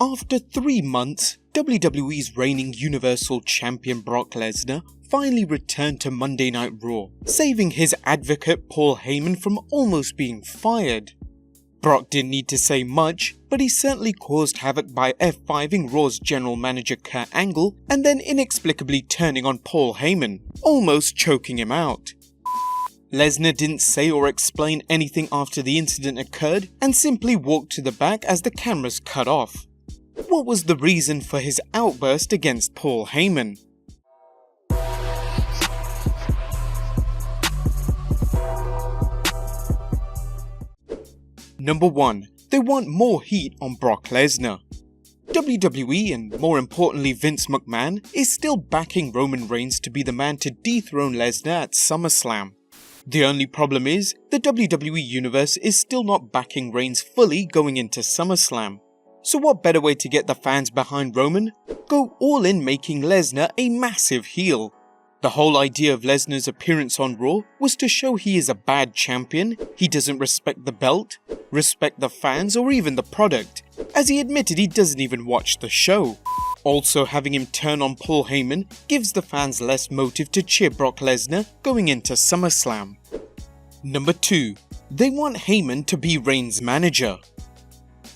After 3 months, WWE's reigning Universal Champion Brock Lesnar finally returned to Monday Night Raw, saving his advocate Paul Heyman from almost being fired. Brock didn't need to say much, but he certainly caused havoc by F5ing Raw's general manager Kurt Angle and then inexplicably turning on Paul Heyman, almost choking him out. Lesnar didn't say or explain anything after the incident occurred and simply walked to the back as the cameras cut off. What was the reason for his outburst against Paul Heyman? Number 1. They want more heat on Brock Lesnar. WWE, and more importantly Vince McMahon, is still backing Roman Reigns to be the man to dethrone Lesnar at SummerSlam. The only problem is, the WWE Universe is still not backing Reigns fully going into SummerSlam. So what better way to get the fans behind Roman? Go all in making Lesnar a massive heel. The whole idea of Lesnar's appearance on Raw was to show he is a bad champion, he doesn't respect the belt, respect the fans or even the product, as he admitted he doesn't even watch the show. Also, having him turn on Paul Heyman gives the fans less motive to cheer Brock Lesnar going into SummerSlam. Number 2. They want Heyman to be Reigns' manager.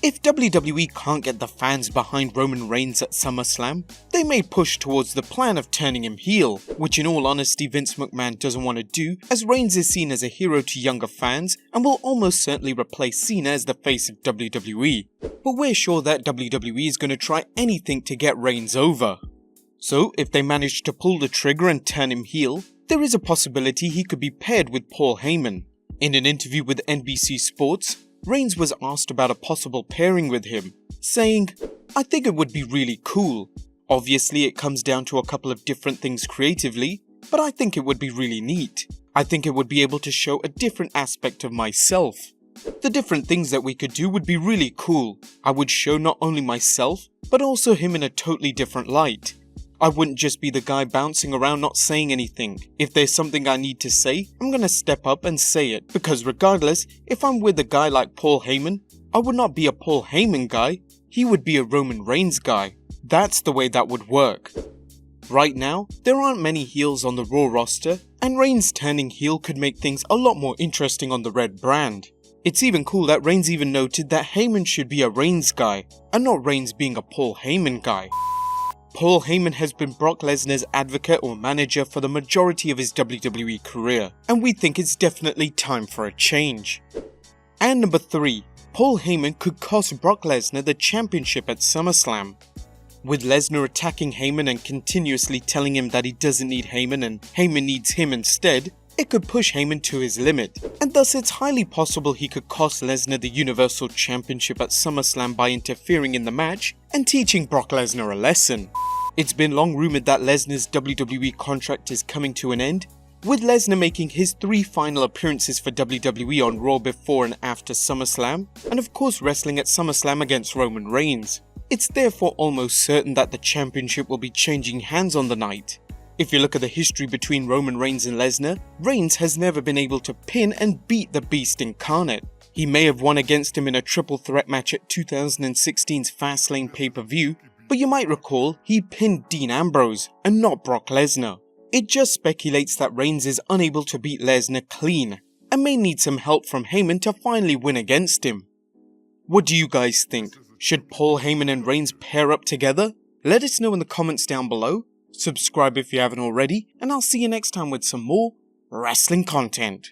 If WWE can't get the fans behind Roman Reigns at SummerSlam, they may push towards the plan of turning him heel, which in all honesty Vince McMahon doesn't want to do, as Reigns is seen as a hero to younger fans and will almost certainly replace Cena as the face of WWE. But we're sure that WWE is going to try anything to get Reigns over. So if they manage to pull the trigger and turn him heel, there is a possibility he could be paired with Paul Heyman. In an interview with NBC Sports, Reigns was asked about a possible pairing with him, saying, "I think it would be really cool. Obviously it comes down to a couple of different things creatively, but I think it would be really neat. I think it would be able to show a different aspect of myself. The different things that we could do would be really cool. I would show not only myself, but also him in a totally different light. I wouldn't just be the guy bouncing around not saying anything. If there's something I need to say, I'm gonna step up and say it, because regardless, if I'm with a guy like Paul Heyman, I would not be a Paul Heyman guy, he would be a Roman Reigns guy. That's the way that would work." Right now, there aren't many heels on the Raw roster, and Reigns turning heel could make things a lot more interesting on the Red brand. It's even cool that Reigns even noted that Heyman should be a Reigns guy, and not Reigns being a Paul Heyman guy. Paul Heyman has been Brock Lesnar's advocate or manager for the majority of his WWE career, and we think it's definitely time for a change. And number 3, Paul Heyman could cost Brock Lesnar the championship at SummerSlam. With Lesnar attacking Heyman and continuously telling him that he doesn't need Heyman and Heyman needs him instead, it could push Heyman to his limit, and thus it's highly possible he could cost Lesnar the Universal Championship at SummerSlam by interfering in the match and teaching Brock Lesnar a lesson. It's been long rumoured that Lesnar's WWE contract is coming to an end, with Lesnar making his 3 final appearances for WWE on Raw before and after SummerSlam, and of course wrestling at SummerSlam against Roman Reigns. It's therefore almost certain that the championship will be changing hands on the night. If you look at the history between Roman Reigns and Lesnar, Reigns has never been able to pin and beat the Beast incarnate. He may have won against him in a triple threat match at 2016's Fastlane pay-per-view, but you might recall he pinned Dean Ambrose and not Brock Lesnar. It just speculates that Reigns is unable to beat Lesnar clean and may need some help from Heyman to finally win against him. What do you guys think? Should Paul Heyman and Reigns pair up together? Let us know in the comments down below. Subscribe if you haven't already, and I'll see you next time with some more wrestling content.